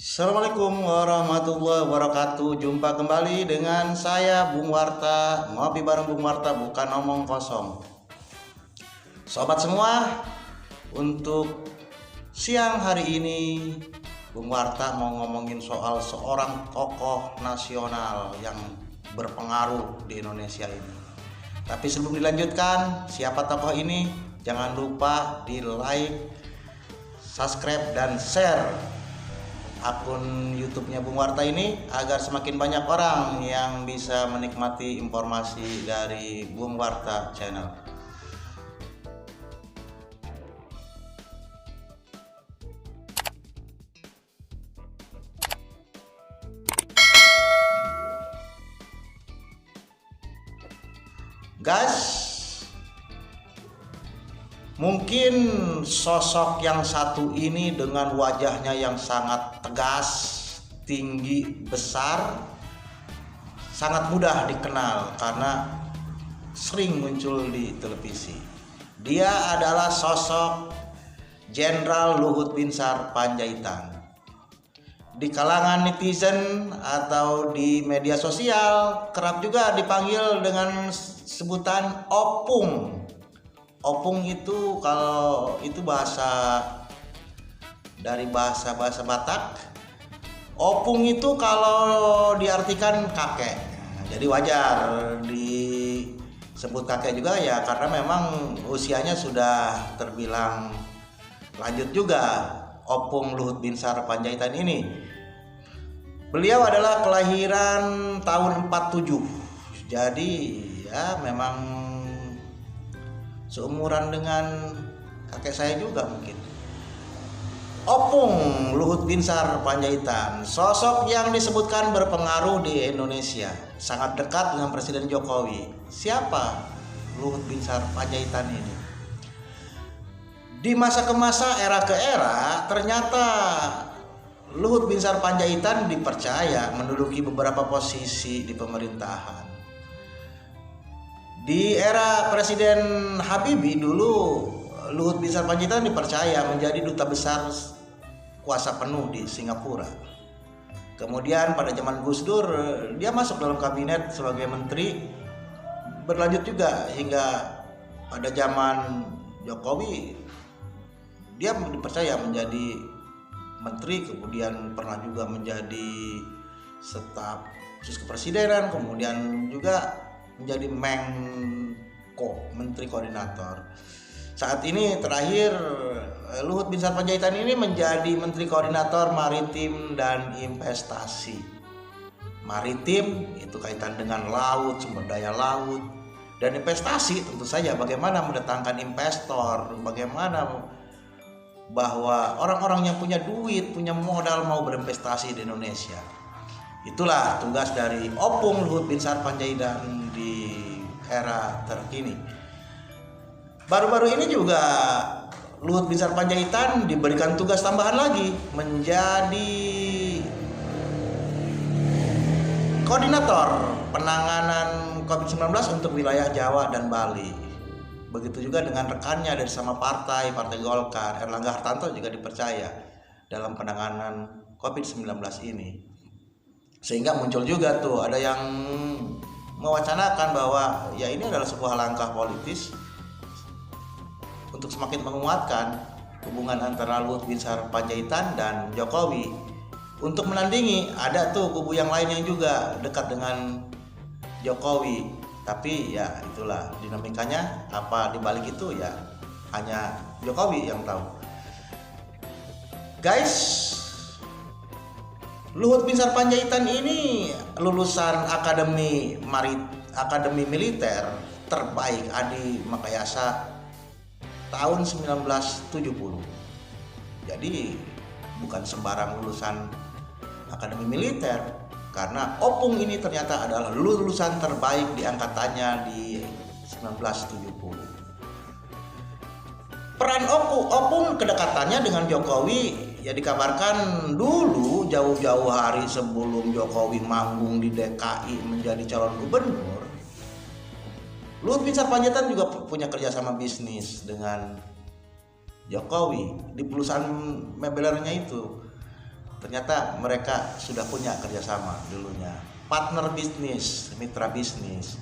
Assalamualaikum warahmatullahi wabarakatuh. Jumpa kembali dengan saya Bung Warta. Ngopi bareng Bung Warta, bukan omong kosong. Sobat semua, untuk siang hari ini Bung Warta mau ngomongin soal seorang tokoh nasional yang berpengaruh di Indonesia ini. Tapi sebelum dilanjutkan, siapa tokoh ini? Jangan lupa di like, subscribe, dan share akun YouTube-nya Bung Warta ini agar semakin banyak orang yang bisa menikmati informasi dari Bung Warta Channel. Guys, mungkin sosok yang satu ini dengan wajahnya yang sangat tegas, tinggi, besar, sangat mudah dikenal karena sering muncul di televisi. Dia adalah sosok Jenderal Luhut Binsar Panjaitan. Di kalangan netizen atau di media sosial kerap juga dipanggil dengan sebutan Opung. Opung itu kalau itu bahasa dari bahasa Batak. Opung itu kalau diartikan kakek. Jadi wajar disebut kakek juga ya karena memang usianya sudah terbilang lanjut juga Opung Luhut Binsar Panjaitan ini. Beliau adalah kelahiran tahun 47. Jadi ya memang seumuran dengan kakek saya juga mungkin. Opung Luhut Binsar Panjaitan, sosok yang disebutkan berpengaruh di Indonesia, sangat dekat dengan Presiden Jokowi. Siapa Luhut Binsar Panjaitan ini? Di masa ke masa, era ke era, ternyata Luhut Binsar Panjaitan dipercaya menduduki beberapa posisi di pemerintahan. Di era Presiden Habibie dulu, Luhut Binsar Panjaitan dipercaya menjadi duta besar kuasa penuh di Singapura. Kemudian pada zaman Gus Dur, dia masuk dalam kabinet sebagai menteri. Berlanjut juga hingga pada zaman Jokowi, dia dipercaya menjadi menteri, kemudian pernah juga menjadi staf khusus kepresidenan, kemudian juga menjadi Menko, Menteri Koordinator. Saat ini terakhir Luhut Binsar Panjaitan ini menjadi Menteri Koordinator Maritim dan Investasi. Maritim itu kaitan dengan laut, sumber daya laut, dan investasi tentu saja bagaimana mendatangkan investor, bagaimana bahwa orang-orang yang punya duit, punya modal mau berinvestasi di Indonesia. Itulah tugas dari Opung Luhut Binsar Panjaitan di era terkini. Baru-baru ini juga Luhut Binsar Panjaitan diberikan tugas tambahan lagi menjadi koordinator penanganan COVID-19 untuk wilayah Jawa dan Bali. Begitu juga dengan rekannya dari sama Partai Golkar, Erlangga Hartarto juga dipercaya dalam penanganan COVID-19 ini. Sehingga muncul juga tuh ada yang mewacanakan bahwa ya ini adalah sebuah langkah politis untuk semakin menguatkan hubungan antara Luhut Binsar Panjaitan dan Jokowi. Untuk menandingi ada tuh kubu yang lain yang juga dekat dengan Jokowi. Tapi ya itulah dinamikanya, apa dibalik itu ya hanya Jokowi yang tahu. Guys, Luhut Binsar Panjaitan ini lulusan Akademi Militer terbaik Adi Makayasa tahun 1970. Jadi bukan sembarang lulusan Akademi Militer, karena Opung ini ternyata adalah lulusan terbaik di angkatannya di 1970. Peran Opung kedekatannya dengan Jokowi ya dikabarkan dulu jauh-jauh hari sebelum Jokowi manggung di DKI menjadi calon gubernur, Luhut Binsar Panjaitan juga punya kerjasama bisnis dengan Jokowi di perusahaan mebelernya itu. ternyata mereka sudah punya kerjasama dulunya, partner bisnis, mitra bisnis.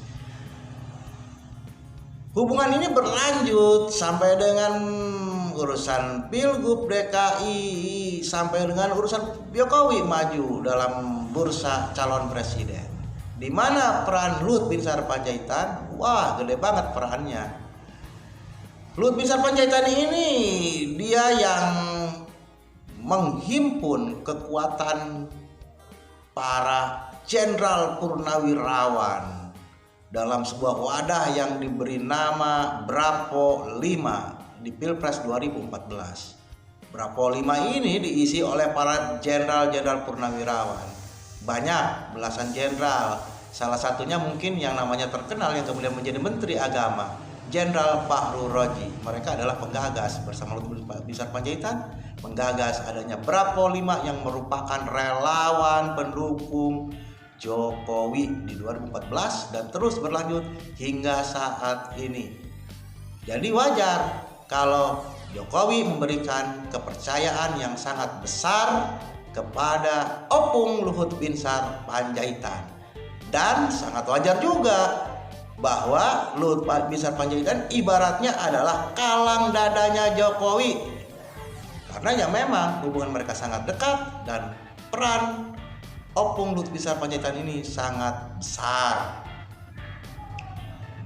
Hubungan ini berlanjut sampai dengan urusan Pilgub DKI, sampai dengan urusan Jokowi maju dalam bursa calon presiden, di mana peran Luhut Binsar Panjaitan, wah gede banget perannya. Luhut Binsar Panjaitan ini dia yang menghimpun kekuatan para jenderal purnawirawan dalam sebuah wadah yang diberi nama Bravo 5 di Pilpres 2014. Bravo 5 ini diisi oleh para jenderal-jenderal purnawirawan. Banyak, belasan jenderal. Salah satunya mungkin yang namanya terkenal yang kemudian menjadi Menteri Agama, Jenderal Fahru Roji. Mereka adalah penggagas bersama Luhut Binsar Panjaitan menggagas adanya Bravo 5 yang merupakan relawan pendukung Jokowi di 2014 dan terus berlanjut hingga saat ini. Jadi wajar kalau Jokowi memberikan kepercayaan yang sangat besar kepada Opung Luhut Binsar Panjaitan. Dan sangat wajar juga bahwa Luhut Binsar Panjaitan ibaratnya adalah kalang dadanya Jokowi. Karena ya memang hubungan mereka sangat dekat dan peran Opung Luhut Binsar Panjaitan ini sangat besar.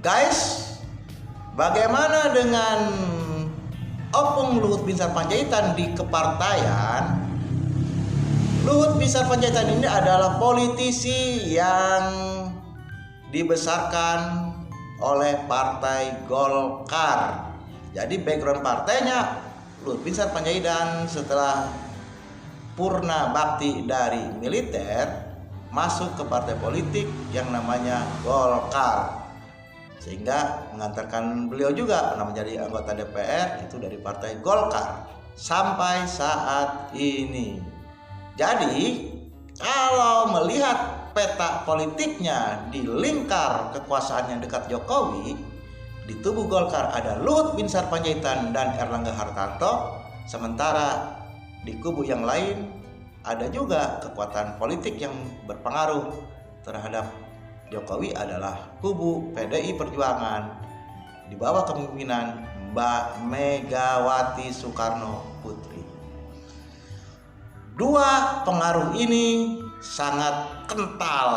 Guys, bagaimana dengan Opung Luhut Binsar Panjaitan di kepartaian? Luhut Binsar Panjaitan ini adalah politisi yang dibesarkan oleh Partai Golkar. Jadi background partainya Luhut Binsar Panjaitan setelah purna bakti dari militer masuk ke partai politik yang namanya Golkar, sehingga mengantarkan beliau juga pernah menjadi anggota DPR itu dari partai Golkar sampai saat ini. Jadi kalau melihat peta politiknya di lingkar kekuasaan yang dekat Jokowi, di tubuh Golkar ada Luhut Binsar Panjaitan dan Erlangga Hartarto, sementara di kubu yang lain ada juga kekuatan politik yang berpengaruh terhadap Jokowi adalah kubu PDI Perjuangan di bawah kepemimpinan Mbak Megawati Soekarno Putri. Dua pengaruh ini sangat kental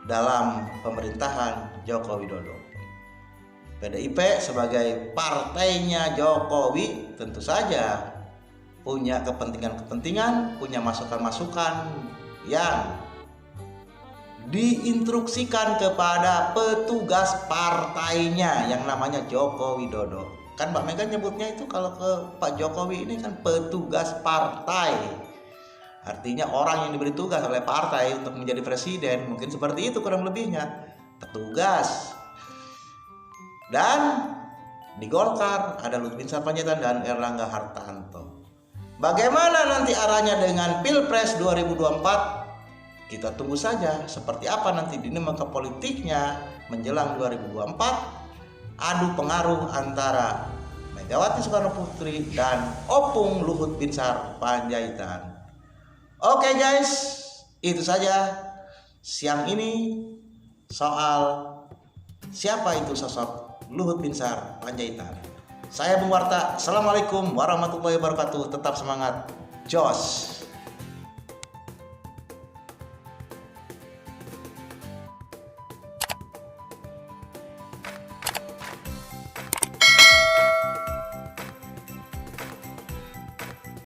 dalam pemerintahan Joko Widodo. PDIP sebagai partainya Jokowi tentu saja punya kepentingan-kepentingan, punya masukan-masukan yang diinstruksikan kepada petugas partainya yang namanya Joko Widodo. Kan Mbak Mega nyebutnya itu kalau ke Pak Jokowi ini kan petugas partai. Artinya orang yang diberi tugas oleh partai untuk menjadi presiden, mungkin seperti itu kurang lebihnya, petugas. Dan di Golkar ada Luhut Binsar Panjaitan dan Erlangga Hartarto. Bagaimana nanti arahnya dengan Pilpres 2024? Kita tunggu saja seperti apa nanti dinamika politiknya menjelang 2024. Adu pengaruh antara Megawati Soekarno Putri dan Opung Luhut Binsar Panjaitan. Oke guys, itu saja siang ini soal siapa itu sosok Luhut Binsar Panjaitan. Saya Bung Warta. Assalamualaikum warahmatullahi wabarakatuh. Tetap semangat, jos.